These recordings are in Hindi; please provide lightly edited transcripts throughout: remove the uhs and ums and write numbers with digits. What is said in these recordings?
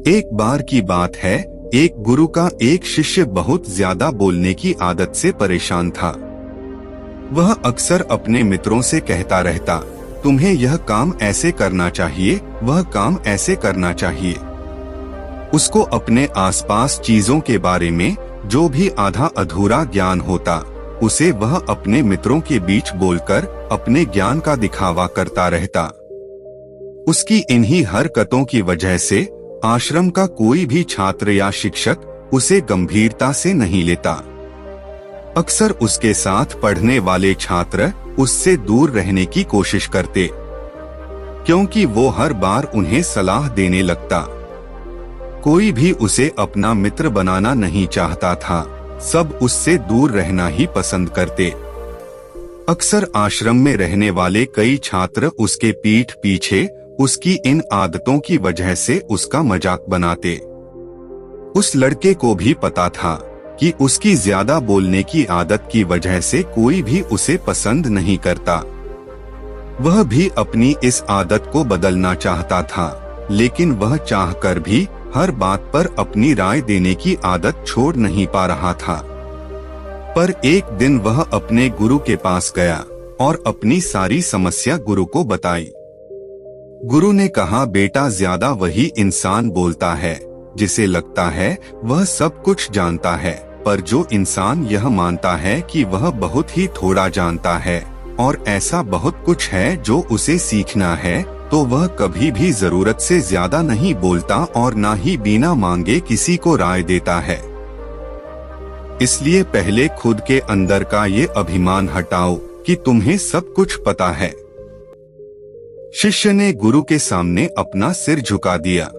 एक बार की बात है, एक गुरु का एक शिष्य बहुत ज्यादा बोलने की आदत से परेशान था। वह अक्सर अपने मित्रों से कहता रहता, तुम्हें यह काम ऐसे करना चाहिए, वह काम ऐसे करना चाहिए। उसको अपने आसपास चीजों के बारे में जो भी आधा अधूरा ज्ञान होता, उसे वह अपने मित्रों के बीच बोलकर अपने ज्ञान का दिखावा करता रहता। उसकी इन्हीं हरकतों की वजह से आश्रम का कोई भी छात्र या शिक्षक उसे गंभीरता से नहीं लेता। अक्सर उसके साथ पढ़ने वाले छात्र उससे दूर रहने की कोशिश करते, क्योंकि वो हर बार उन्हें सलाह देने लगता। कोई भी उसे अपना मित्र बनाना नहीं चाहता था, सब उससे दूर रहना ही पसंद करते। अक्सर आश्रम में रहने वाले कई छात्र उसके पीठ पीछे उसकी इन आदतों की वजह से उसका मजाक बनाते। उस लड़के को भी पता था कि उसकी ज्यादा बोलने की आदत की वजह से कोई भी उसे पसंद नहीं करता। वह भी अपनी इस आदत को बदलना चाहता था, लेकिन वह चाहकर भी हर बात पर अपनी राय देने की आदत छोड़ नहीं पा रहा था। पर एक दिन वह अपने गुरु के पास गया और अपनी सारी समस्या गुरु को बताई। गुरु ने कहा, बेटा, ज्यादा वही इंसान बोलता है जिसे लगता है वह सब कुछ जानता है, पर जो इंसान यह मानता है कि वह बहुत ही थोड़ा जानता है और ऐसा बहुत कुछ है जो उसे सीखना है, तो वह कभी भी जरूरत से ज्यादा नहीं बोलता और ना ही बिना मांगे किसी को राय देता है। इसलिए पहले खुद के अंदर का ये अभिमान हटाओ कि तुम्हें सब कुछ पता है। शिष्य ने गुरु के सामने अपना सिर झुका दिया।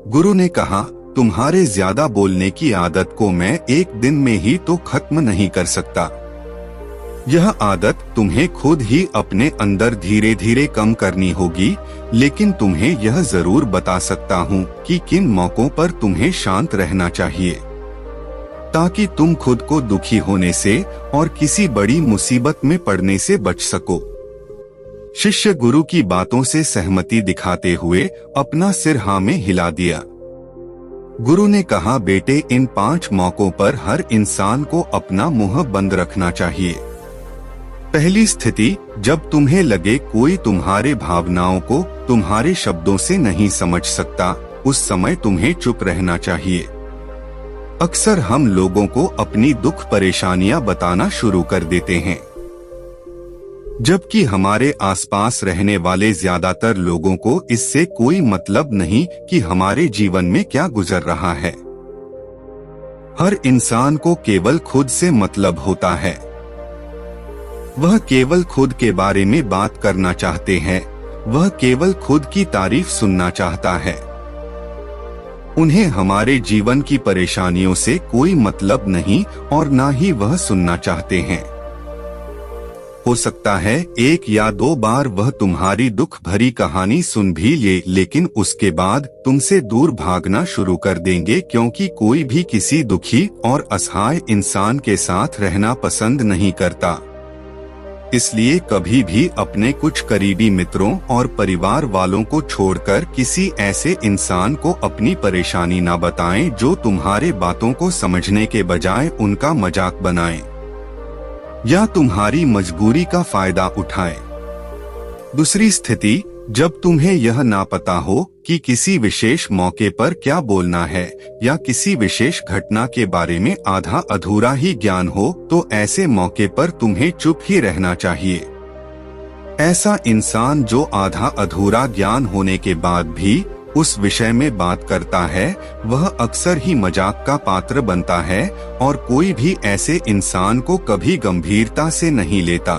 गुरु ने कहा, तुम्हारे ज्यादा बोलने की आदत को मैं एक दिन में ही तो खत्म नहीं कर सकता। यह आदत तुम्हें खुद ही अपने अंदर धीरे धीरे कम करनी होगी, लेकिन तुम्हें यह जरूर बता सकता हूँ कि किन मौकों पर तुम्हें शांत रहना चाहिए, ताकि तुम खुद को दुखी होने से और किसी बड़ी मुसीबत में पड़ने से बच सको। शिष्य गुरु की बातों से सहमति दिखाते हुए अपना सिर हाँ में हिला दिया। गुरु ने कहा, बेटे, इन 5 मौकों पर हर इंसान को अपना मुंह बंद रखना चाहिए। पहली स्थिति, जब तुम्हें लगे कोई तुम्हारे भावनाओं को तुम्हारे शब्दों से नहीं समझ सकता, उस समय तुम्हें चुप रहना चाहिए। अक्सर हम लोगों को अपनी दुख परेशानियां बताना शुरू कर देते हैं, जबकि हमारे आसपास रहने वाले ज्यादातर लोगों को इससे कोई मतलब नहीं कि हमारे जीवन में क्या गुजर रहा है। हर इंसान को केवल खुद से मतलब होता है। वह केवल खुद के बारे में बात करना चाहते हैं, वह केवल खुद की तारीफ सुनना चाहता है। उन्हें हमारे जीवन की परेशानियों से कोई मतलब नहीं और ना ही वह सुनना चाहते हैं। हो सकता है 1 या 2 बार वह तुम्हारी दुख भरी कहानी सुन भी ले, लेकिन उसके बाद तुमसे दूर भागना शुरू कर देंगे, क्योंकि कोई भी किसी दुखी और असहाय इंसान के साथ रहना पसंद नहीं करता। इसलिए कभी भी अपने कुछ करीबी मित्रों और परिवार वालों को छोड़कर किसी ऐसे इंसान को अपनी परेशानी ना बताएं जो तुम्हारे बातों को समझने के बजाय उनका मजाक बनाए या तुम्हारी मजबूरी का फायदा उठाए। दूसरी स्थिति, जब तुम्हें यह ना पता हो कि किसी विशेष मौके पर क्या बोलना है या किसी विशेष घटना के बारे में आधा अधूरा ही ज्ञान हो, तो ऐसे मौके पर तुम्हें चुप ही रहना चाहिए। ऐसा इंसान जो आधा अधूरा ज्ञान होने के बाद भी उस विषय में बात करता है, वह अक्सर ही मजाक का पात्र बनता है और कोई भी ऐसे इंसान को कभी गंभीरता से नहीं लेता।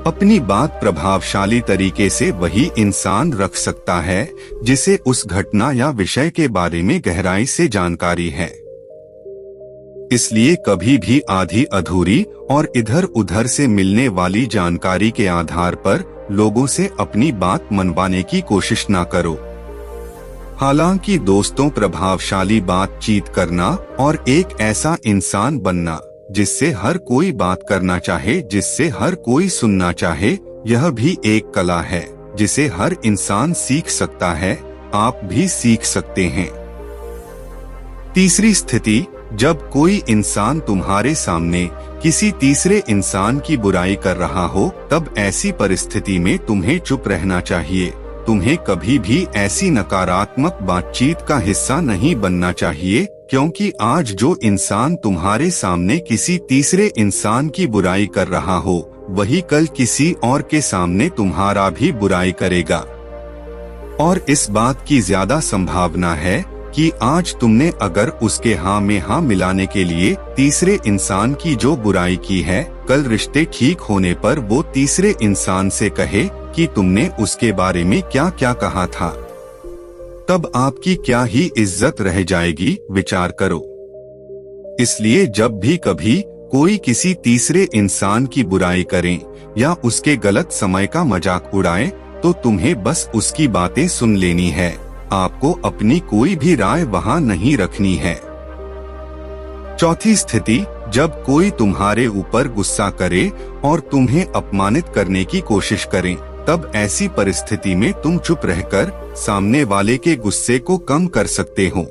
अपनी बात प्रभावशाली तरीके से वही इंसान रख सकता है जिसे उस घटना या विषय के बारे में गहराई से जानकारी है। इसलिए कभी भी आधी अधूरी और इधर उधर से मिलने वाली जानकारी के आधार पर लोगों से अपनी बात मनवाने की कोशिश ना करो। हालांकि दोस्तों, प्रभावशाली बातचीत करना और एक ऐसा इंसान बनना जिससे हर कोई बात करना चाहे, जिससे हर कोई सुनना चाहे, यह भी एक कला है जिसे हर इंसान सीख सकता है, आप भी सीख सकते हैं। तीसरी स्थिति, जब कोई इंसान तुम्हारे सामने किसी तीसरे इंसान की बुराई कर रहा हो, तब ऐसी परिस्थिति में तुम्हें चुप रहना चाहिए। तुम्हें कभी भी ऐसी नकारात्मक बातचीत का हिस्सा नहीं बनना चाहिए, क्योंकि आज जो इंसान तुम्हारे सामने किसी तीसरे इंसान की बुराई कर रहा हो, वही कल किसी और के सामने तुम्हारा भी बुराई करेगा। और इस बात की ज्यादा संभावना है कि आज तुमने अगर उसके हाँ में हाँ मिलाने के लिए तीसरे इंसान की जो बुराई की है, कल रिश्ते ठीक होने पर वो तीसरे इंसान से कहे कि तुमने उसके बारे में क्या क्या कहा था, तब आपकी क्या ही इज्जत रह जाएगी, विचार करो। इसलिए जब भी कभी कोई किसी तीसरे इंसान की बुराई करे या उसके गलत समय का मजाक उड़ाए, तो तुम्हें बस उसकी बातें सुन लेनी है। आपको अपनी कोई भी राय वहां नहीं रखनी है। चौथी स्थिति, जब कोई तुम्हारे ऊपर गुस्सा करे और तुम्हें अपमानित करने की कोशिश करे, तब ऐसी परिस्थिति में तुम चुप रहकर सामने वाले के गुस्से को कम कर सकते हो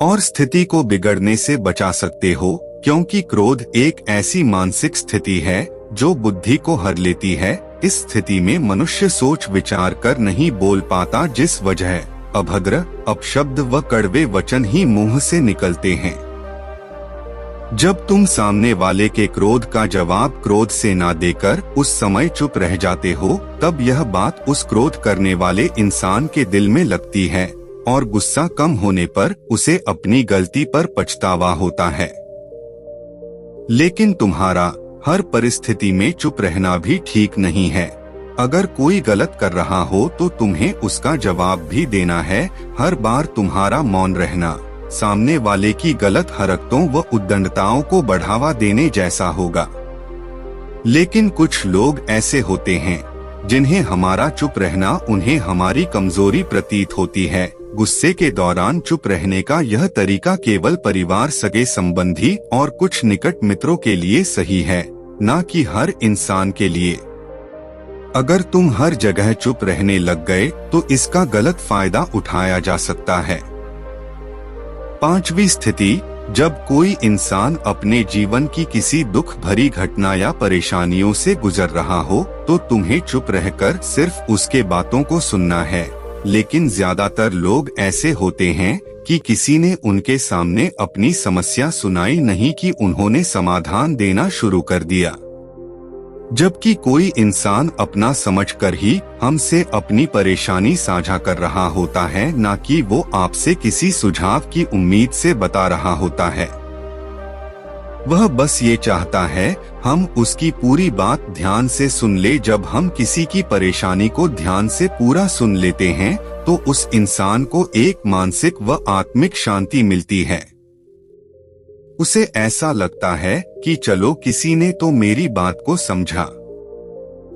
और स्थिति को बिगड़ने से बचा सकते हो, क्योंकि क्रोध एक ऐसी मानसिक स्थिति है जो बुद्धि को हर लेती है। इस स्थिति में मनुष्य सोच विचार कर नहीं बोल पाता, जिस वजह अभद्र, अपशब्द व कड़वे वचन ही मुंह से निकलते हैं। जब तुम सामने वाले के क्रोध का जवाब क्रोध से ना देकर उस समय चुप रह जाते हो, तब यह बात उस क्रोध करने वाले इंसान के दिल में लगती है और गुस्सा कम होने पर उसे अपनी गलती पर पछतावा होता है। लेकिन तुम्हारा हर परिस्थिति में चुप रहना भी ठीक नहीं है। अगर कोई गलत कर रहा हो तो तुम्हें उसका जवाब भी देना है। हर बार तुम्हारा मौन रहना सामने वाले की गलत हरकतों व उद्दंडताओं को बढ़ावा देने जैसा होगा। लेकिन कुछ लोग ऐसे होते हैं जिन्हें हमारा चुप रहना उन्हें हमारी कमजोरी प्रतीत होती है। गुस्से के दौरान चुप रहने का यह तरीका केवल परिवार, सगे संबंधी और कुछ निकट मित्रों के लिए सही है, न कि हर इंसान के लिए। अगर तुम हर जगह चुप रहने लग गए तो इसका गलत फायदा उठाया जा सकता है। पांचवी स्थिति, जब कोई इंसान अपने जीवन की किसी दुख भरी घटना या परेशानियों से गुजर रहा हो, तो तुम्हें चुप रहकर सिर्फ उसके बातों को सुनना है। लेकिन ज्यादातर लोग ऐसे होते हैं कि किसी ने उनके सामने अपनी समस्या सुनाई नहीं कि उन्होंने समाधान देना शुरू कर दिया, जबकि कोई इंसान अपना समझकर ही हमसे अपनी परेशानी साझा कर रहा होता है, न कि वो आपसे किसी सुझाव की उम्मीद से बता रहा होता है। वह बस ये चाहता है हम उसकी पूरी बात ध्यान से सुन ले। जब हम किसी की परेशानी को ध्यान से पूरा सुन लेते हैं तो उस इंसान को एक मानसिक व आत्मिक शांति मिलती है। उसे ऐसा लगता है कि चलो किसी ने तो मेरी बात को समझा।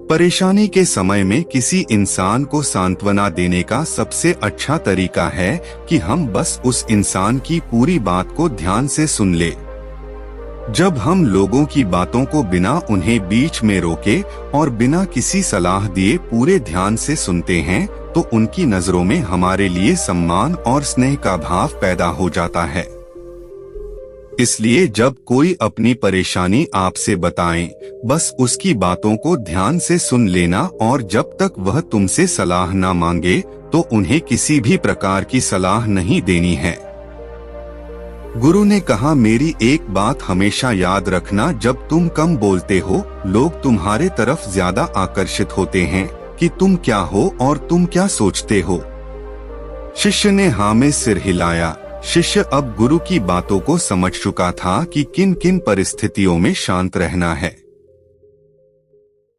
परेशानी के समय में किसी इंसान को सांत्वना देने का सबसे अच्छा तरीका है कि हम बस उस इंसान की पूरी बात को ध्यान से सुन ले। जब हम लोगों की बातों को बिना उन्हें बीच में रोके और बिना किसी सलाह दिए पूरे ध्यान से सुनते हैं, तो उनकी नजरों में हमारे लिए सम्मान और स्नेह का भाव पैदा हो जाता है। इसलिए जब कोई अपनी परेशानी आपसे बताए, बस उसकी बातों को ध्यान से सुन लेना और जब तक वह तुमसे सलाह ना मांगे तो उन्हें किसी भी प्रकार की सलाह नहीं देनी है। गुरु ने कहा, मेरी एक बात हमेशा याद रखना, जब तुम कम बोलते हो लोग तुम्हारे तरफ ज्यादा आकर्षित होते हैं कि तुम क्या हो और तुम क्या सोचते हो। शिष्य ने हाँ में सिर हिलाया। शिष्य अब गुरु की बातों को समझ चुका था कि किन किन परिस्थितियों में शांत रहना है।